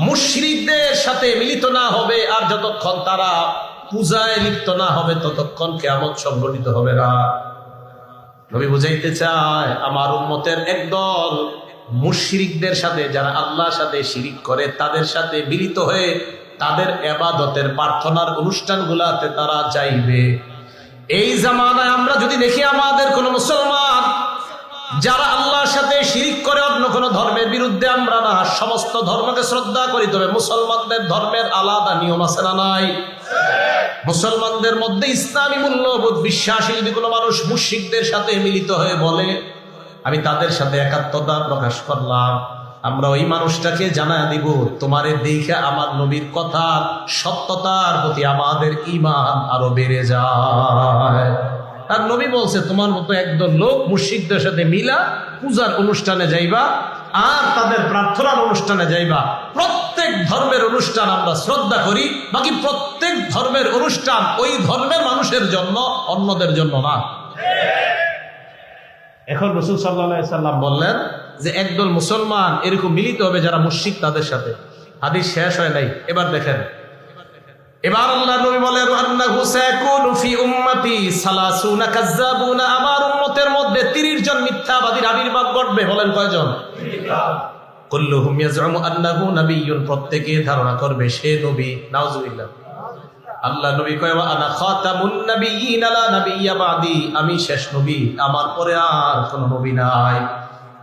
মুশরিকদের সাথে মিলিত না হবে আর যতক্ষণ তারা পূজায় লিপ্ত না হবে ততক্ষণ কিয়ামত সংঘটিত হবে না। নবী বুঝাইতে চায় আমার উম্মতের একদল মুশরিকদের সাথে, যারা আল্লাহর সাথে শিরিক করে, তাদের সাথে মিলিত হয়ে তাদের ইবাদতের প্রার্থনার অনুষ্ঠানগুলোতে তারা যাইবে। এই জামানায় আমরা যদি দেখি আমাদের কোন মুসলমান যারা আল্লাহর সাথে শিরিক করে, অন্য কোন ধর্মের বিরুদ্ধে আমরা না, সমস্ত ধর্মকে শ্রদ্ধা করি, তবে মুসলমানদের ধর্মের আলাদা নিয়ম আছে না নাই? মুসলমানদের মধ্যে ইসলামী মূল্যবোধ বিশ্বাসী যদি কোনো মানুষ মুশরিকদের সাথে মিলিত হয়ে বলে আমি তাদের সাথে একাত্মতা প্রকাশ করলাম, আমরা ওই মানুষটাকে জানায় দিব তোমারে দেখে আমার নবীর কথা সত্যতার প্রতি আমাদের ঈমান আরো বেড়ে যায়। আর নবী বলছে তোমার মতো একদল লোক মুশরিকদের সাথে মিলা পূজার অনুষ্ঠানে যাইবা আর তাদের প্রার্থনার অনুষ্ঠানে যাইবা। প্রত্যেক ধর্মের অনুষ্ঠান আমরা শ্রদ্ধা করি, বাকি প্রত্যেক ধর্মের অনুষ্ঠান ওই ধর্মের মানুষের জন্য, অন্যদের জন্য না। এখন রাসূল সাল্লাল্লাহু আলাইহি সাল্লাম বললেন যে একদল মুসলমান এরকম মিলিত হবে যারা মুশরিক তাদের সাথে। হাদিস শেষ হয় নাই, এবার দেখেন। এবার আল্লাহ নবী বলেন আন্নাহু সায়াকুনু ফি উম্মতি সালাসুনা কাযাবুনা, আমার উম্মতের মধ্যে 30 জন মিথ্যাবাদীর আবির্ভাব ঘটবে। বলেন কয়জন? কুল্লুহুম ইয়াজউমু আন্নাহু নাবিয়্যুন, প্রত্যেকে ধারণা করবে সে নবী। নাউযুবিল্লাহ। আল্লাহ নবী কয় ওয়া আনা খাতামুন নাবিয়্যিন লা নাবিয়্যা বাদি, আমি শেষ নবী, আমার পরে আর কোন নবী নাই।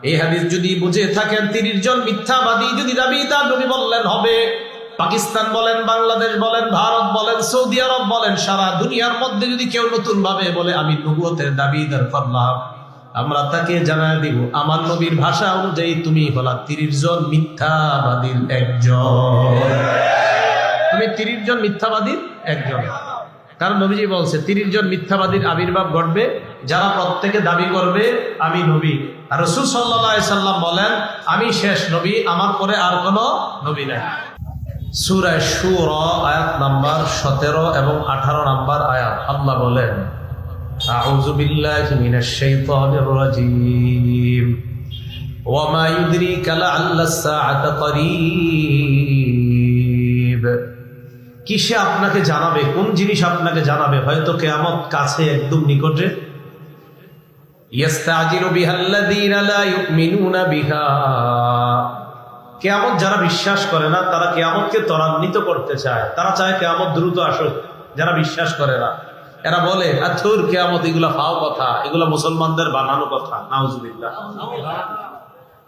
এই হাদিস যদি বুঝে থাকেন 30 জন মিথ্যাবাদী যদি দাবিদার নবী বললেন হবে। পাকিস্তান বলেন, বাংলাদেশ বলেন, ভারত বলেন, সৌদি আরব বলেন, সারা দুনিয়ার মধ্যে যদি কেউ নতুন ভাবে বলে আমি নবুয়তের দাবিদার করলাম, আমরা তাকে জানায় দিব আমার নবীর ভাষা অনুযায়ী তুমি হলা 30 জন মিথ্যাবাদীর একজন। তুমি 30 জন মিথ্যাবাদীর একজন। কারণ নবীজি বলছে 30 জন মিথ্যাবাদীর আবির্ভাব ঘটবে যারা প্রত্যেকে দাবি করবে আমি নবী। আর রাসূল সাল্লাল্লাহু আলাইহি সাল্লাম বলেন আমি শেষ নবী, আমার পরে আর কোনো নবী নাই। সূরা শুরা আয়াত নাম্বার 17 এবং 18 নাম্বার আয়াত আল্লাহ বলেন আউযু বিল্লাহি মিনাশ শাইতানির রাজীম ওয়া মা ইউদরিকা লাআল্লাস সাআতা করিব। কিসে আপনাকে জানাবে, কোন জিনিস আপনাকে জানাবে, হয়তো কিয়ামত কাছে একদম নিকটে। ইস্তাজিলু বিহাল্লাযীনা লা ইউমিনুনা বিহা, কিয়ামত যারা বিশ্বাস করে না তারা কিয়ামতকে ত্বরান্বিত করতে চায়, তারা চায় কিয়ামত দ্রুত আসুক। যারা বিশ্বাস করে না এরা বলে আথুর কিয়ামত, এগুলা ফাও কথা, এগুলা মুসলমানদের বানানো কথা। নাউযুবিল্লাহ।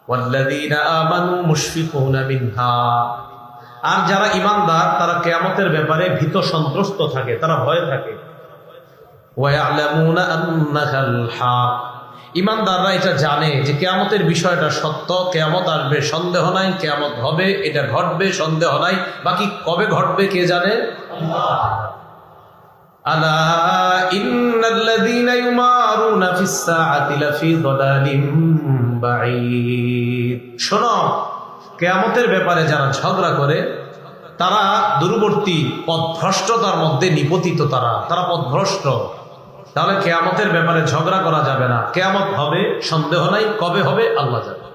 ওয়াল্লাযীনা আমানু মুশফিকুনা মিনহা, আর যারা ঈমানদার তারা কিয়ামতের ব্যাপারে ভীত সন্ত্রস্ত থাকে, তারা ভয় থাকে। ওয়া ইয়ালামুনা আন্নাহাল হক, ঈমানদাররা এটা জানে যে কিয়ামতের বিষয়টা সত্য, কিয়ামত আসবে সন্দেহ নাই, কিয়ামত হবে, এটা ঘটবে সন্দেহ নাই, বাকি কবে ঘটবে কে জানে? আলা ইন্নাল্লাযীনা ইউমারুনা ফিস সাআতি লাফি দালালিম বাঈদ, শোনো কিয়ামতের ব্যাপারে যারা ঝগড়া করে তারা দূরবর্তী পথভ্রষ্টতার মধ্যে নিপতিত, তারা পথভ্রষ্ট। তাহলে কিয়ামতের ব্যাপারে ঝগড়া করা যাবে না, কিয়ামত হবে সন্দেহ নাই, কবে হবে আল্লাহ জানে।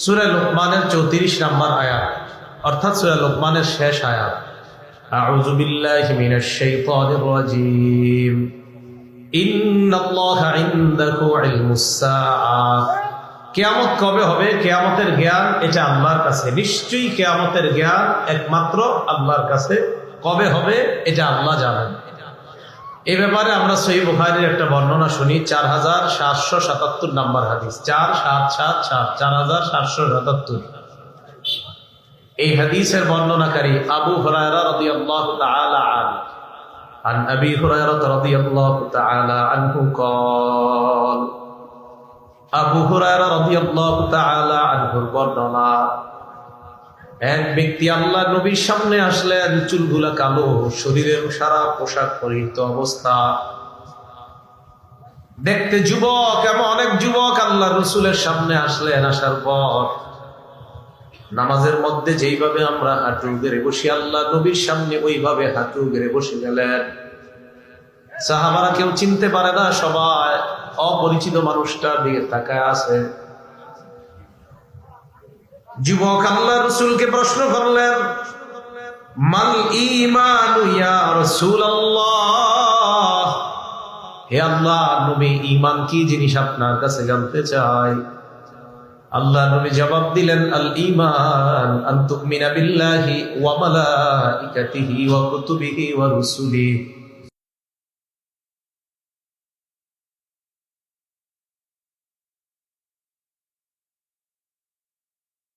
সূরা লুকমানের 34 নম্বর আয়াত, অর্থাৎ সূরা লুকমানের শেষ আয়াত। আউযু বিল্লাহি মিনাশ শাইতানির রাজীম ইন্নাল্লাহা ইনদাহু ইলমুস সাআ, কিয়ামত কবে হবে, কিয়ামতের জ্ঞান এটা আল্লাহর কাছে। নিশ্চয়ই কিয়ামতের জ্ঞান একমাত্র আল্লাহর কাছে, কবে হবে এটা আল্লাহ জানেন। এই ব্যাপারে আমরা সহিহ বুখারীর একটা বর্ণনা শুনি, 4777 নম্বর হাদিস, 4777। এই হাদিসের বর্ণনাকারী আবু হুরায়রা রাদিয়াল্লাহু তাআলা আনহু, আন আবি হুরায়রা রাদিয়াল্লাহু তাআলা আনহু قال, আবু হুরায়রা রাদিয়াল্লাহু তাআলা আনহুর বর্ণনা, এক ব্যক্তি আল্লাহ নবীর সামনে আসলেন, চুলগুলা কালো, শরীরের সারা পোশাক পরিহিত অবস্থা, দেখতে যুবক। এমন অনেক যুবক আল্লাহ রাসূলের সামনে আসলেন, আসার পর নামাজের মধ্যে যেইভাবে আমরা হাঁটু গেড়ে বসি আল্লাহ নবীর সামনে ওইভাবে হাঁটু গেড়ে বসে গেলেন। সাহাবারা কেউ চিনতে পারে না, সবাই অপরিচিত মানুষটার দিকে তাকায় আছে। যুবক আল্লাহ রসুলকে প্রশ্ন করলেন, মাল ঈমানু ইয়া রাসূলুল্লাহ, হে আল্লাহ নবী, ঈমান কি জিনিস আপনার কাছে জানতে চাই। আল্লাহ নবী জবাব দিলেন, আল ঈমান আন তুমিনা বিল্লাহি ওয়া মালাইকাতিহি ওয়া কুতুবিহি ওয়া রুসুলিহি,